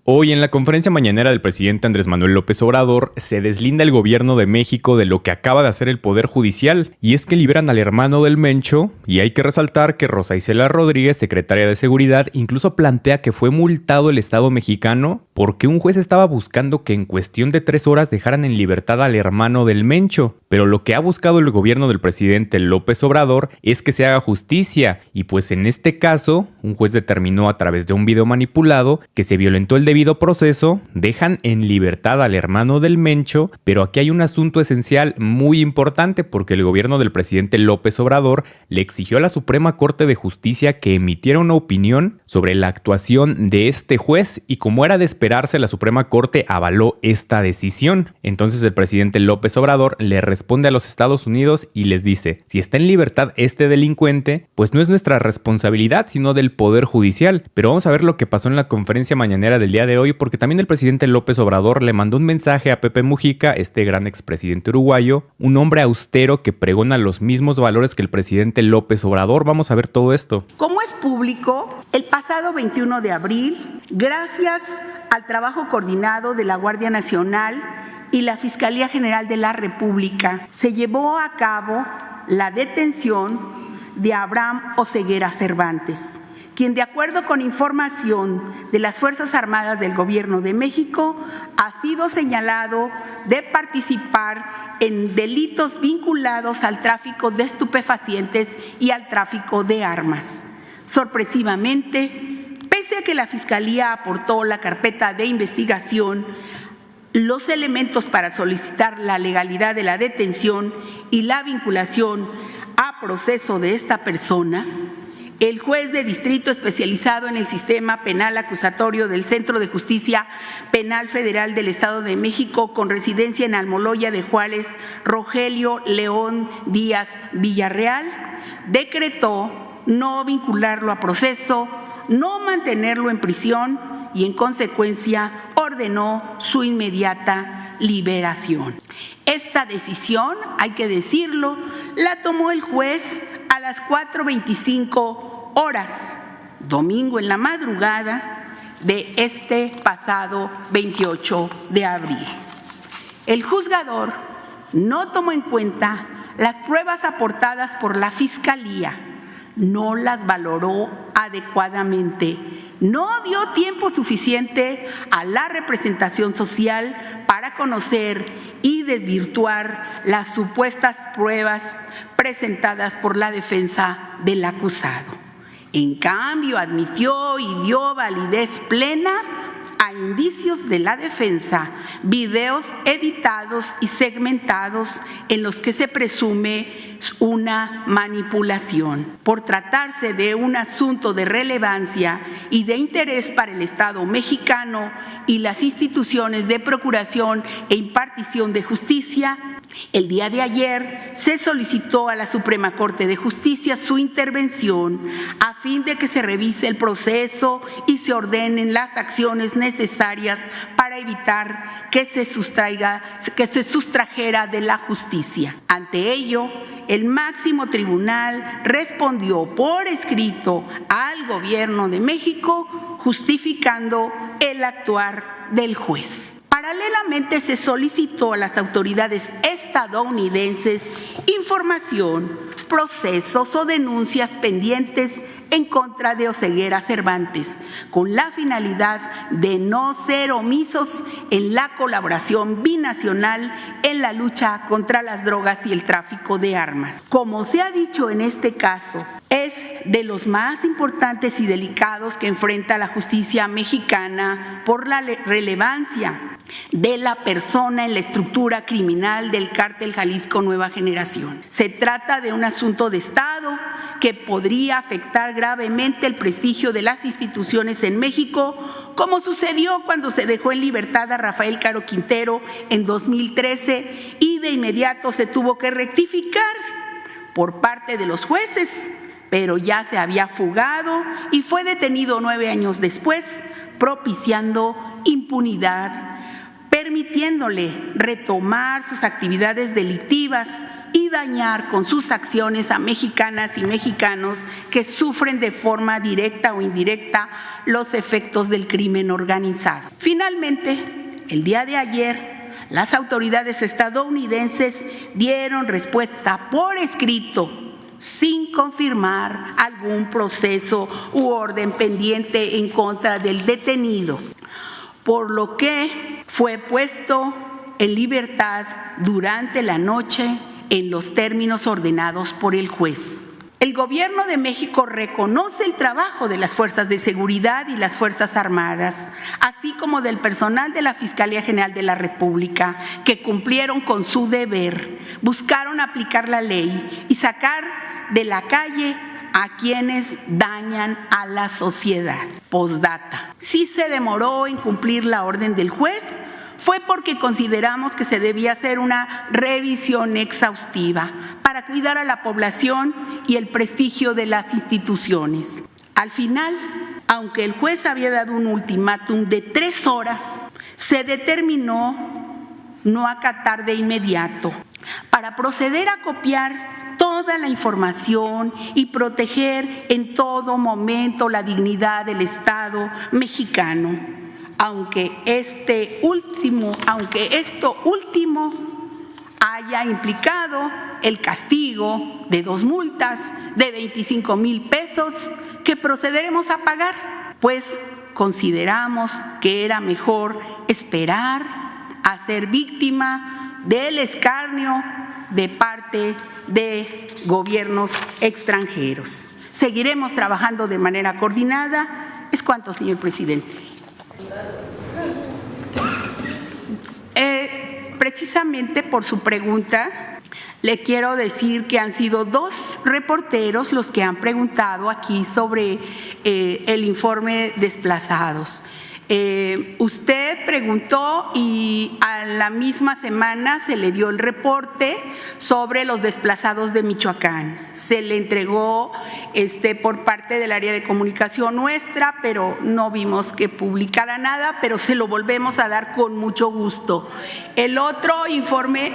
Hoy en la conferencia mañanera del presidente Andrés Manuel López Obrador se deslinda el gobierno de México de lo que acaba de hacer el Poder Judicial, y es que liberan al hermano del Mencho, y hay que resaltar que Rosa Isela Rodríguez, secretaria de Seguridad, incluso plantea que fue multado el Estado mexicano porque un juez estaba buscando que en cuestión de 3 horas dejaran en libertad al hermano del Mencho. Pero lo que ha buscado el gobierno del presidente López Obrador es que se haga justicia, y pues en este caso, un juez determinó a través de un video manipulado que se violentó el debido proceso, dejan en libertad al hermano del Mencho, pero aquí hay un asunto esencial muy importante porque el gobierno del presidente López Obrador le exigió a la Suprema Corte de Justicia que emitiera una opinión sobre la actuación de este juez, y como era de esperarse, la Suprema Corte avaló esta decisión. Entonces el presidente López Obrador le responde a los Estados Unidos y les dice: si está en libertad este delincuente, pues no es nuestra responsabilidad sino del Poder Judicial. Pero vamos a ver lo que pasó en la conferencia mañanera del día de hoy, porque también el presidente López Obrador le mandó un mensaje a Pepe Mujica, este gran expresidente uruguayo, un hombre austero que pregona los mismos valores que el presidente López Obrador. Vamos a ver todo esto. Como es público, el pasado 21 de abril, gracias al trabajo coordinado de la Guardia Nacional y la Fiscalía General de la República, se llevó a cabo la detención de Abraham Oseguera Cervantes, quien, de acuerdo con información de las Fuerzas Armadas del Gobierno de México, ha sido señalado de participar en delitos vinculados al tráfico de estupefacientes y al tráfico de armas. Sorpresivamente, pese a que la Fiscalía aportó la carpeta de investigación, los elementos para solicitar la legalidad de la detención y la vinculación a proceso de esta persona, el juez de distrito especializado en el sistema penal acusatorio del Centro de Justicia Penal Federal del Estado de México, con residencia en Almoloya de Juárez, Rogelio León Díaz Villarreal, decretó no vincularlo a proceso, no mantenerlo en prisión y, en consecuencia, ordenó su inmediata liberación. Esta decisión, hay que decirlo, la tomó el juez a las 4:25 horas, domingo en la madrugada de este pasado 28 de abril. El juzgador no tomó en cuenta las pruebas aportadas por la Fiscalía, no las valoró adecuadamente, no dio tiempo suficiente a la representación social para conocer y desvirtuar las supuestas pruebas presentadas por la defensa del acusado. En cambio, admitió y dio validez plena a indicios de la defensa, videos editados y segmentados en los que se presume una manipulación. Por tratarse de un asunto de relevancia y de interés para el Estado mexicano y las instituciones de procuración e impartición de justicia, el día de ayer se solicitó a la Suprema Corte de Justicia su intervención a fin de que se revise el proceso y se ordenen las acciones necesarias para evitar que se sustrajera de la justicia. Ante ello, el máximo tribunal respondió por escrito al Gobierno de México justificando el actuar del juez. Paralelamente, se solicitó a las autoridades estadounidenses información, procesos o denuncias pendientes en contra de Oseguera Cervantes, con la finalidad de no ser omisos en la colaboración binacional en la lucha contra las drogas y el tráfico de armas. Como se ha dicho en este caso, es de los más importantes y delicados que enfrenta la justicia mexicana por la relevancia de la persona en la estructura criminal del Cártel Jalisco Nueva Generación. Se trata de un asunto de Estado que podría afectar gravemente el prestigio de las instituciones en México, como sucedió cuando se dejó en libertad a Rafael Caro Quintero en 2013 y de inmediato se tuvo que rectificar por parte de los jueces, pero ya se había fugado y fue detenido 9 años después, propiciando impunidad, permitiéndole retomar sus actividades delictivas y dañar con sus acciones a mexicanas y mexicanos que sufren de forma directa o indirecta los efectos del crimen organizado. Finalmente, el día de ayer, las autoridades estadounidenses dieron respuesta por escrito, sin confirmar algún proceso u orden pendiente en contra del detenido, por lo que fue puesto en libertad durante la noche en los términos ordenados por el juez. El Gobierno de México reconoce el trabajo de las fuerzas de seguridad y las Fuerzas Armadas, así como del personal de la Fiscalía General de la República, que cumplieron con su deber, buscaron aplicar la ley y sacar de la calle a quienes dañan a la sociedad. Postdata. Si se demoró en cumplir la orden del juez, fue porque consideramos que se debía hacer una revisión exhaustiva para cuidar a la población y el prestigio de las instituciones. Al final, aunque el juez había dado un ultimátum de 3 horas, se determinó no acatar de inmediato para proceder a copiar toda la información y proteger en todo momento la dignidad del Estado mexicano. Aunque esto último haya implicado el castigo de 2 multas de 25,000 pesos que procederemos a pagar, pues consideramos que era mejor esperar a ser víctima del escarnio de parte de gobiernos extranjeros. Seguiremos trabajando de manera coordinada. Es cuanto, señor presidente. Precisamente por su pregunta, le quiero decir que han sido 2 reporteros los que han preguntado aquí sobre el informe desplazados. Usted preguntó y a la misma semana se le dio el reporte sobre los desplazados de Michoacán. Se le entregó por parte del área de comunicación nuestra, pero no vimos que publicara nada, pero se lo volvemos a dar con mucho gusto. El otro informe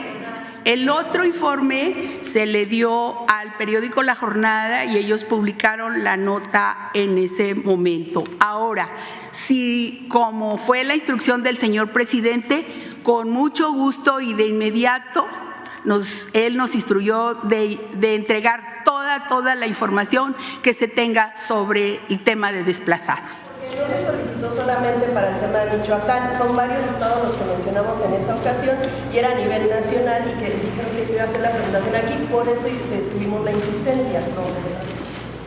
se le dio al periódico La Jornada y ellos publicaron la nota en ese momento. Ahora, si como fue la instrucción del señor presidente, con mucho gusto y de inmediato, él nos instruyó de entregar toda la información que se tenga sobre el tema de desplazados. No se solicitó solamente para el tema de Michoacán, son varios estados los que mencionamos en esta ocasión y era a nivel nacional y que dijeron que se iba a hacer la presentación aquí, por eso tuvimos la insistencia.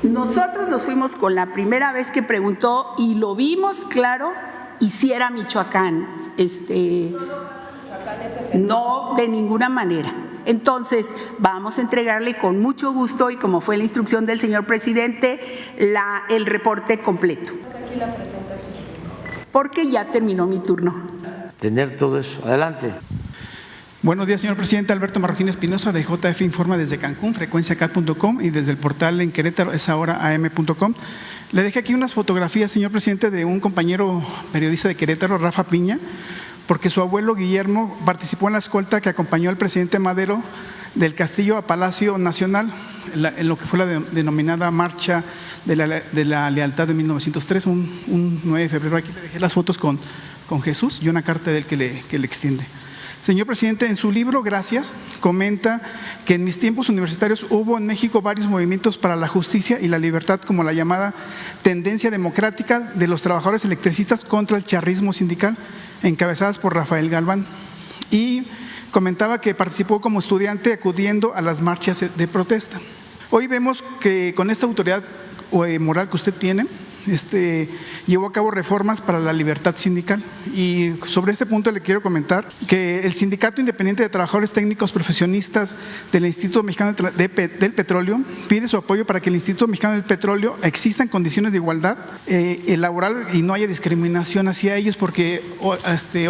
Nosotros nos fuimos con la primera vez que preguntó y lo vimos claro y si era Michoacán. No, de ninguna manera. Entonces, vamos a entregarle con mucho gusto y como fue la instrucción del señor presidente, el reporte completo. Aquí la presentación. Porque ya terminó mi turno. Tener todo eso. Adelante. Buenos días, señor presidente. Alberto Marroquín Espinosa, de JF Informa desde Cancún, frecuenciacat.com y desde el portal en Querétaro, esahora.am.com. Le dejé aquí unas fotografías, señor presidente, de un compañero periodista de Querétaro, Rafa Piña, porque su abuelo Guillermo participó en la escolta que acompañó al presidente Madero del Castillo a Palacio Nacional, en lo que fue la denominada Marcha de la Lealtad de 1903, un 9 de febrero. Aquí le dejé las fotos con Jesús y una carta de él que le extiende. Señor presidente, en su libro Gracias, comenta que en mis tiempos universitarios hubo en México varios movimientos para la justicia y la libertad, como la llamada tendencia democrática de los trabajadores electricistas contra el charrismo sindical, encabezadas por Rafael Galván. Y comentaba que participó como estudiante acudiendo a las marchas de protesta. Hoy vemos que con esta autoridad moral que usted tiene, llevó a cabo reformas para la libertad sindical y sobre este punto le quiero comentar que el Sindicato Independiente de Trabajadores Técnicos Profesionistas del Instituto Mexicano del Petróleo pide su apoyo para que el Instituto Mexicano del Petróleo exista en condiciones de igualdad laboral y no haya discriminación hacia ellos, porque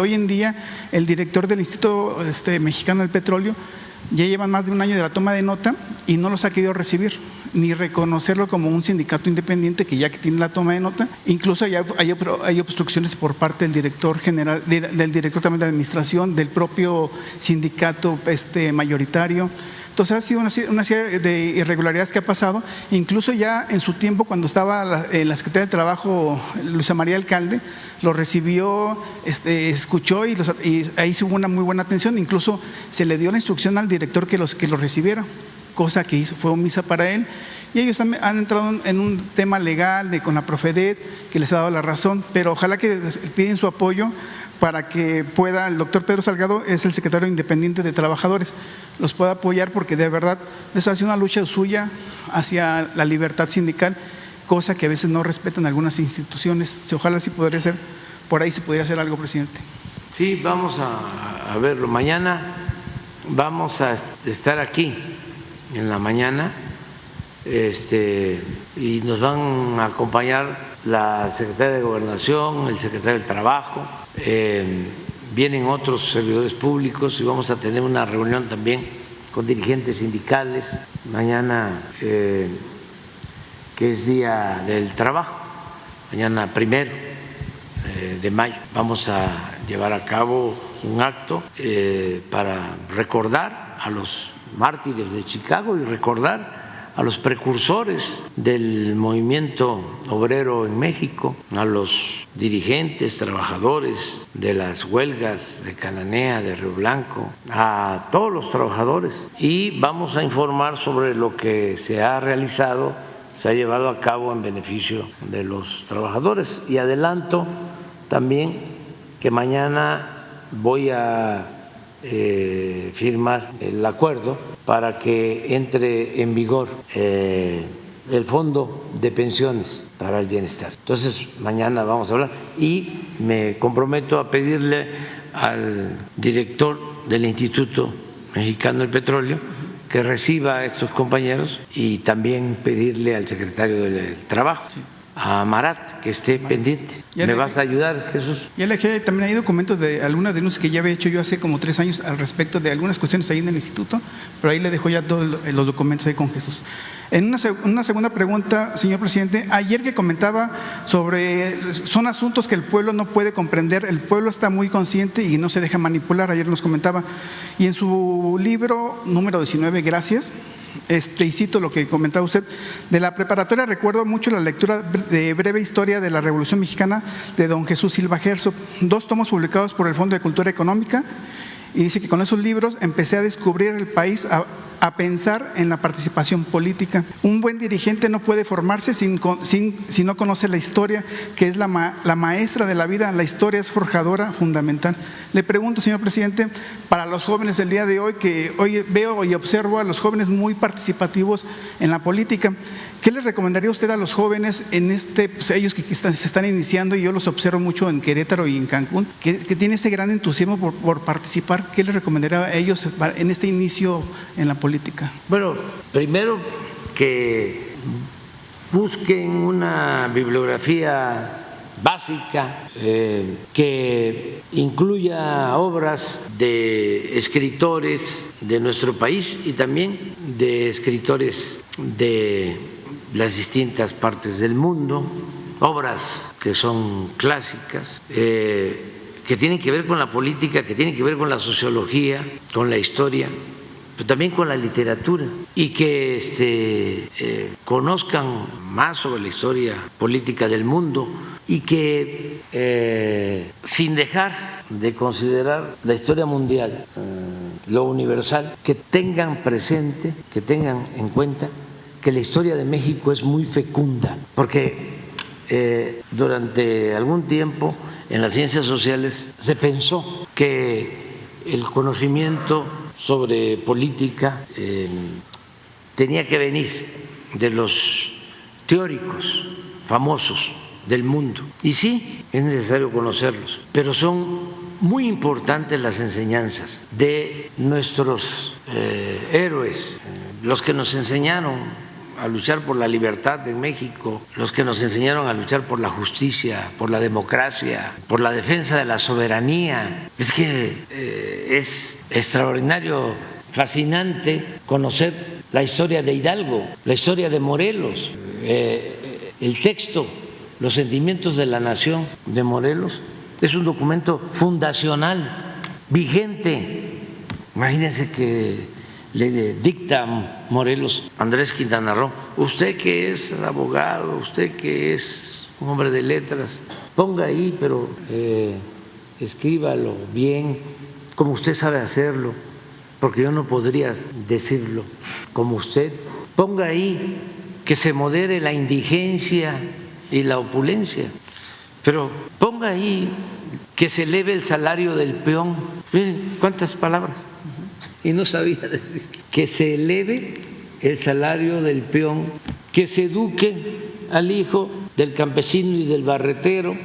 hoy en día el director del Instituto Mexicano del Petróleo ya llevan más de un año de la toma de nota y no los ha querido recibir ni reconocerlo como un sindicato independiente que tiene la toma de nota. Incluso hay obstrucciones por parte del director general, del director también de administración, del propio sindicato mayoritario, Entonces ha sido una serie de irregularidades que ha pasado, incluso ya en su tiempo cuando estaba en la Secretaría del Trabajo Luisa María Alcalde, lo recibió, escuchó y ahí hubo una muy buena atención, incluso se le dio la instrucción al director que los recibiera, cosa que fue omisa para él. Y ellos han entrado en un tema legal con la Profedet, que les ha dado la razón, pero ojalá que piden su apoyo para que pueda, el doctor Pedro Salgado es el secretario independiente de Trabajadores, los pueda apoyar porque de verdad les hace una lucha suya hacia la libertad sindical, cosa que a veces no respetan algunas instituciones. Ojalá sí podría ser, por ahí se podría hacer algo, presidente. Sí, vamos a verlo. Mañana vamos a estar aquí en la mañana. Y nos van a acompañar la secretaria de Gobernación, el secretario del Trabajo, vienen otros servidores públicos y vamos a tener una reunión también con dirigentes sindicales mañana, que es Día del Trabajo, mañana 1 de mayo. Vamos a llevar a cabo un acto para recordar a los mártires de Chicago y recordar a los precursores del movimiento obrero en México, a los dirigentes, trabajadores de las huelgas de Cananea, de Río Blanco, a todos los trabajadores. Y vamos a informar sobre lo que se ha realizado, se ha llevado a cabo en beneficio de los trabajadores. Y adelanto también que mañana voy a firmar el acuerdo para que entre en vigor el Fondo de Pensiones para el Bienestar. Entonces, mañana vamos a hablar y me comprometo a pedirle al director del Instituto Mexicano del Petróleo que reciba a estos compañeros y también pedirle al secretario del Trabajo, a Marat, que esté pendiente. ¿Me vas a ayudar, Jesús? Ya le dejé, también hay documentos de algunas denuncias que ya había hecho yo hace como 3 años al respecto de algunas cuestiones ahí en el instituto, pero ahí le dejo ya todos los documentos ahí con Jesús. En una segunda pregunta, señor presidente, ayer que comentaba son asuntos que el pueblo no puede comprender, el pueblo está muy consciente y no se deja manipular, ayer nos comentaba, y en su libro número 19, Gracias, y cito lo que comentaba usted, de la preparatoria recuerdo mucho la lectura de Breve Historia de la Revolución Mexicana de don Jesús Silva Herzog, 2 tomos publicados por el Fondo de Cultura Económica, y dice que con esos libros empecé a descubrir el país, a pensar en la participación política. Un buen dirigente no puede formarse si no conoce la historia, que es la maestra de la vida. La historia es forjadora, fundamental. Le pregunto, señor presidente, para los jóvenes del día de hoy, que hoy veo y observo a los jóvenes muy participativos en la política, ¿qué les recomendaría usted a los jóvenes en ellos que se están iniciando, y yo los observo mucho en Querétaro y en Cancún, que tienen ese gran entusiasmo por participar? ¿Qué les recomendaría a ellos en este inicio en la política? Bueno, primero que busquen una bibliografía básica que incluya obras de escritores de nuestro país y también de escritores de las distintas partes del mundo, obras que son clásicas, que tienen que ver con la política, que tienen que ver con la sociología, con la historia, pero también con la literatura, y que conozcan más sobre la historia política del mundo y que sin dejar de considerar la historia mundial, lo universal, que tengan presente, que tengan en cuenta que la historia de México es muy fecunda, porque durante algún tiempo en las ciencias sociales se pensó que el conocimiento sobre política tenía que venir de los teóricos famosos del mundo. Y sí, es necesario conocerlos, pero son muy importantes las enseñanzas de nuestros héroes, los que nos enseñaron a luchar por la libertad en México, los que nos enseñaron a luchar por la justicia, por la democracia, por la defensa de la soberanía. Es que es extraordinario, fascinante conocer la historia de Hidalgo, la historia de Morelos, el texto, Los sentimientos de la nación de Morelos, es un documento fundacional, vigente. Imagínense que le dicta a Morelos Andrés Quintana Roo: usted que es abogado, usted que es un hombre de letras, ponga ahí, pero escríbalo bien, como usted sabe hacerlo, porque yo no podría decirlo como usted. Ponga ahí que se modere la indigencia y la opulencia, pero ponga ahí que se eleve el salario del peón. Miren cuántas palabras, y no sabía decir. Que se eleve el salario del peón, que se eduque al hijo del campesino y del barretero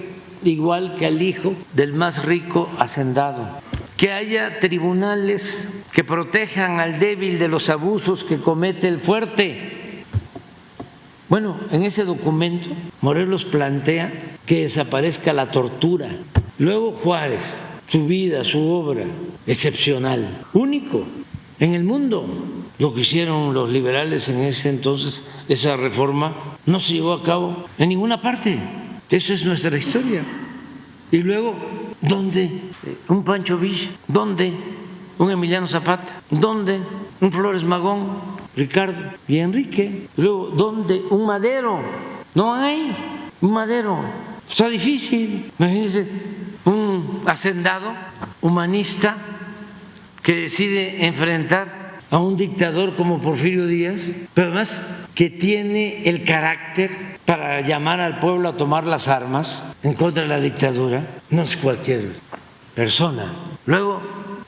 igual que al hijo del más rico hacendado, que haya tribunales que protejan al débil de los abusos que comete el fuerte. Bueno, en ese documento Morelos plantea que desaparezca la tortura. Luego Juárez, su vida, su obra, excepcional, único en el mundo. Lo que hicieron los liberales en ese entonces, esa reforma, no se llevó a cabo en ninguna parte. Esa es nuestra historia. Y luego, ¿dónde un Pancho Villa? ¿Dónde un Emiliano Zapata? ¿Dónde un Flores Magón, Ricardo y Enrique? Luego, ¿dónde un Madero? No hay un Madero. Está difícil. Imagínense un hacendado humanista que decide enfrentar a un dictador como Porfirio Díaz, pero además que tiene el carácter para llamar al pueblo a tomar las armas en contra de la dictadura. No es cualquier persona. Luego,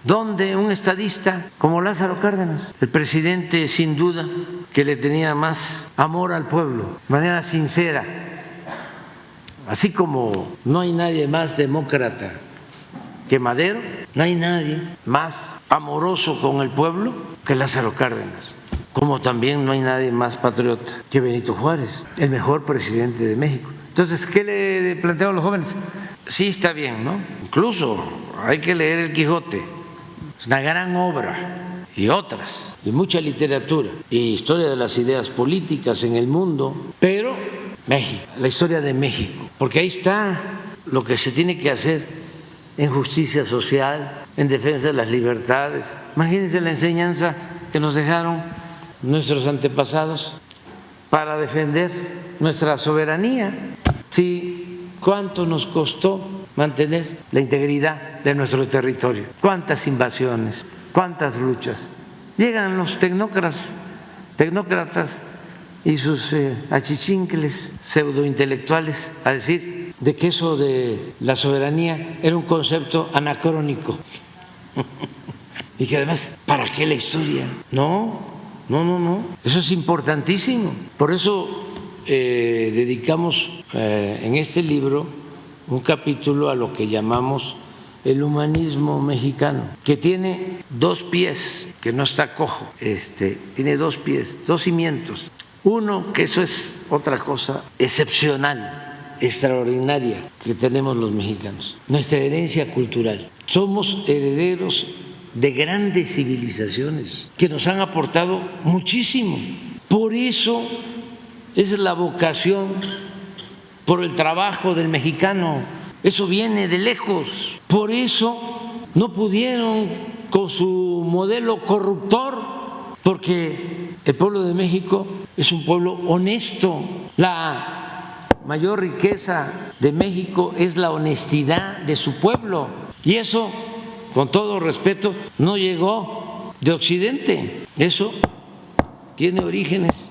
¿dónde un estadista como Lázaro Cárdenas? El presidente, sin duda, que le tenía más amor al pueblo, de manera sincera. Así como no hay nadie más demócrata que Madero, no hay nadie más amoroso con el pueblo que Lázaro Cárdenas. Como también no hay nadie más patriota que Benito Juárez, el mejor presidente de México. Entonces, ¿qué le plantean a los jóvenes? Sí, está bien, ¿no? Incluso hay que leer El Quijote, es una gran obra, y otras, y mucha literatura, y historia de las ideas políticas en el mundo, pero México, la historia de México, porque ahí está lo que se tiene que hacer en justicia social, en defensa de las libertades. Imagínense la enseñanza que nos dejaron nuestros antepasados para defender nuestra soberanía. Sí, ¿cuánto nos costó mantener la integridad de nuestro territorio? ¿Cuántas invasiones? ¿Cuántas luchas? Llegan los tecnócratas y sus achichincles pseudointelectuales a decir de que eso de la soberanía era un concepto anacrónico y que además, ¿para qué la historia? No, eso es importantísimo. Por eso dedicamos en este libro un capítulo a lo que llamamos el humanismo mexicano, que tiene 2 pies, que no está cojo, tiene 2 pies, 2 cimientos. Uno, que eso es otra cosa excepcional, extraordinaria que tenemos los mexicanos, nuestra herencia cultural. Somos herederos de grandes civilizaciones que nos han aportado muchísimo. Por eso es la vocación por el trabajo del mexicano. Eso viene de lejos. Por eso no pudieron con su modelo corruptor, porque el pueblo de México es un pueblo honesto. La mayor riqueza de México es la honestidad de su pueblo. Y eso, con todo respeto, no llegó de Occidente. Eso tiene orígenes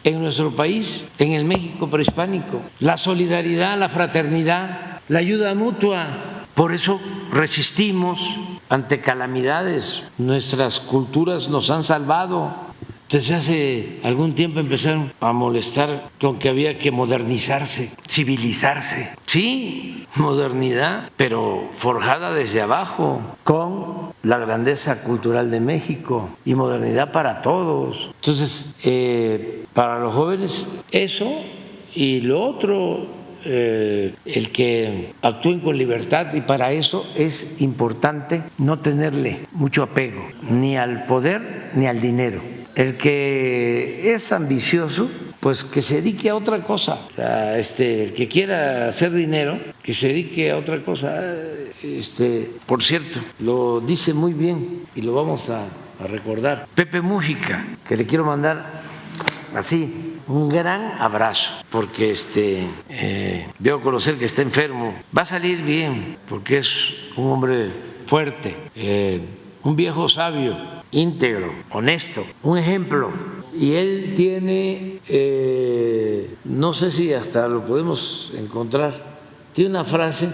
en nuestro país, en el México prehispánico. La solidaridad, la fraternidad, la ayuda mutua. Por eso resistimos ante calamidades. Nuestras culturas nos han salvado. Desde hace algún tiempo empezaron a molestar con que había que modernizarse, civilizarse. Sí, modernidad, pero forjada desde abajo, con la grandeza cultural de México y modernidad para todos. Entonces, para los jóvenes, eso y lo otro, el que actúen con libertad, y para eso es importante no tenerle mucho apego ni al poder ni al dinero. El que es ambicioso, pues que se dedique a otra cosa. O sea, el que quiera hacer dinero, que se dedique a otra cosa. Por cierto, lo dice muy bien y lo vamos a a recordar. Pepe Mújica, que le quiero mandar así un gran abrazo, porque veo a conocer que está enfermo. Va a salir bien, porque es un hombre fuerte, un viejo sabio, íntegro, honesto, un ejemplo. Y él tiene, no sé si hasta lo podemos encontrar, tiene una frase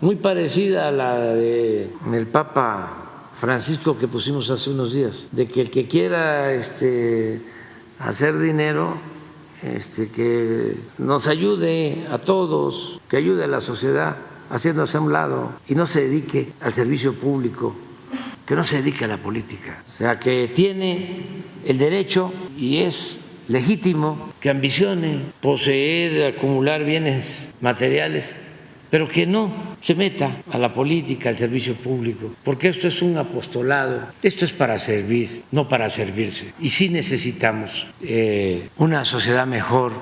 muy parecida a la del Papa Francisco que pusimos hace unos días, de que el que quiera hacer dinero, que nos ayude a todos, que ayude a la sociedad haciéndose a un lado y no se dedique al servicio público, que no se dedique a la política. O sea, que tiene el derecho y es legítimo que ambicione poseer, acumular bienes materiales, pero que no se meta a la política, al servicio público, porque esto es un apostolado, esto es para servir, no para servirse. Y sí necesitamos una sociedad mejor.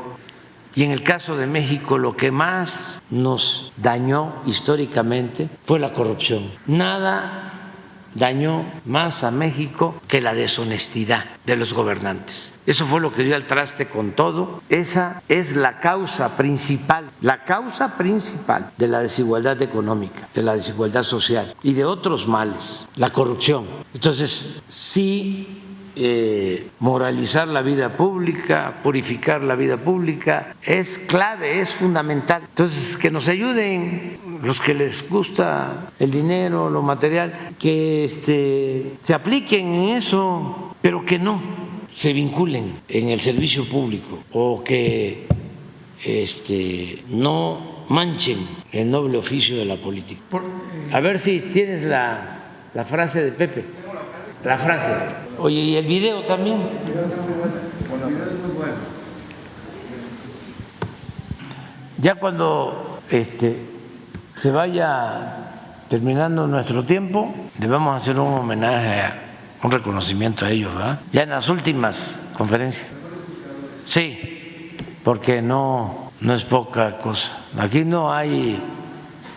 Y en el caso de México, lo que más nos dañó históricamente fue la corrupción. Nada dañó más a México que la deshonestidad de los gobernantes. Eso fue lo que dio al traste con todo. Esa es la causa principal de la desigualdad económica, de la desigualdad social y de otros males, la corrupción. Entonces, sí, moralizar la vida pública, purificar la vida pública es clave, es fundamental. Entonces, que nos ayuden los que les gusta el dinero, lo material, que se apliquen en eso, pero que no se vinculen en el servicio público o que no manchen el noble oficio de la política. A ver si tienes la frase de Pepe. La frase. Oye, ¿y el video también? Ya cuando se vaya terminando nuestro tiempo, le vamos a hacer un homenaje, un reconocimiento a ellos, ¿verdad? Ya en las últimas conferencias. Sí, porque no es poca cosa. Aquí no hay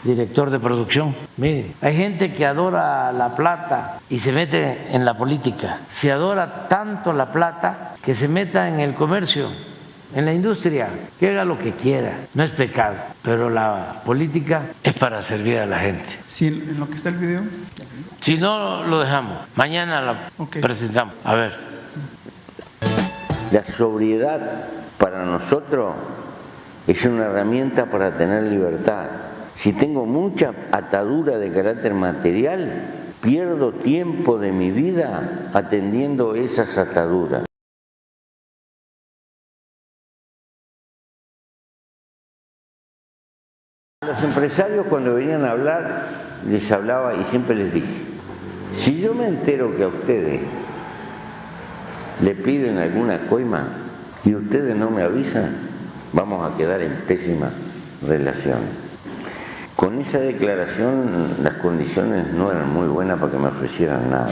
director de producción. Miren, hay gente que adora la plata y se mete en la política. Se adora tanto la plata que se meta en el comercio, en la industria, que haga lo que quiera. No es pecado, pero la política es para servir a la gente. Sí, en lo que está el video. Si no, lo dejamos. Mañana lo presentamos. A ver. La sobriedad para nosotros es una herramienta para tener libertad. Si tengo mucha atadura de carácter material, pierdo tiempo de mi vida atendiendo esas ataduras. A los empresarios cuando venían a hablar, les hablaba y siempre les dije, si yo me entero que a ustedes le piden alguna coima y ustedes no me avisan, vamos a quedar en pésima relación. Con esa declaración las condiciones no eran muy buenas para que me ofrecieran nada.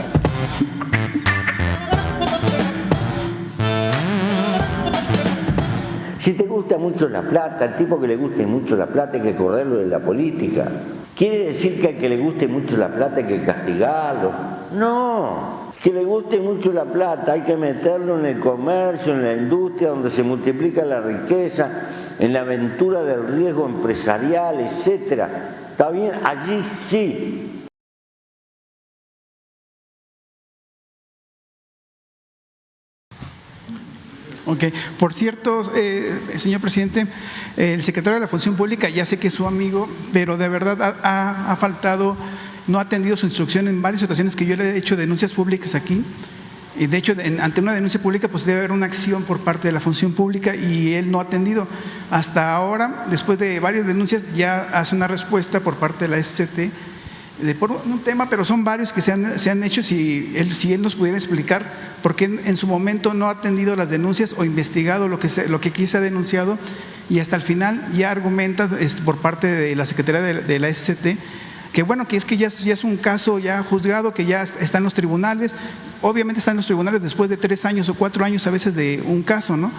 Si te gusta mucho la plata, el tipo que le guste mucho la plata hay que correrlo de la política. ¿Quiere decir que al que le guste mucho la plata hay que castigarlo? No, que le guste mucho la plata hay que meterlo en el comercio, en la industria donde se multiplica la riqueza, en la aventura del riesgo empresarial, etcétera. ¿Está bien? Allí sí. Ok. Por cierto, señor presidente, el secretario de la Función Pública, ya sé que es su amigo, pero de verdad ha faltado, no ha atendido su instrucción en varias ocasiones que yo le he hecho denuncias públicas aquí. Y de hecho, ante una denuncia pública, pues debe haber una acción por parte de la Función Pública y él no ha atendido. Hasta ahora, después de varias denuncias, ya hace una respuesta por parte de la SCT por un tema, pero son varios que se han hecho. Si él nos pudiera explicar por qué en su momento no ha atendido las denuncias o investigado lo que aquí se ha denunciado, y hasta el final ya argumenta por parte de la Secretaría de la SCT que bueno, que es que ya es un caso ya juzgado, que ya está en los tribunales. Obviamente está en los tribunales después de 3 años o 4 años a veces de un caso, ¿no?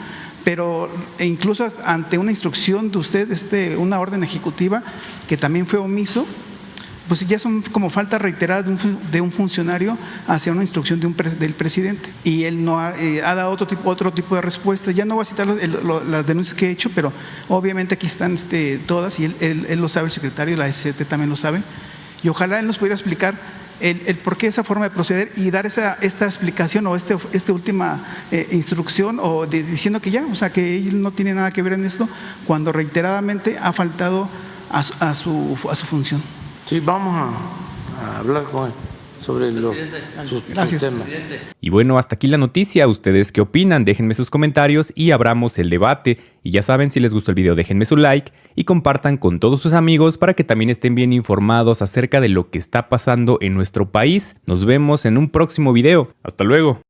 Pero incluso ante una instrucción de usted, una orden ejecutiva que también fue omiso, pues ya son como faltas reiteradas de un funcionario hacia una instrucción del presidente. Y él no ha dado otro tipo de respuesta. Ya no voy a citar las denuncias que he hecho, pero obviamente aquí están todas, y él lo sabe, el secretario, la SCT también lo sabe. Y ojalá él nos pudiera explicar el por qué esa forma de proceder y dar esta explicación o esta última instrucción, o diciendo que ya, o sea, que él no tiene nada que ver en esto, cuando reiteradamente ha faltado a su función. Sí, vamos a hablar con él sobre sus temas. Y bueno, hasta aquí la noticia. ¿Ustedes qué opinan? Déjenme sus comentarios y abramos el debate. Y ya saben, si les gustó el video, déjenme su like y compartan con todos sus amigos para que también estén bien informados acerca de lo que está pasando en nuestro país. Nos vemos en un próximo video. Hasta luego.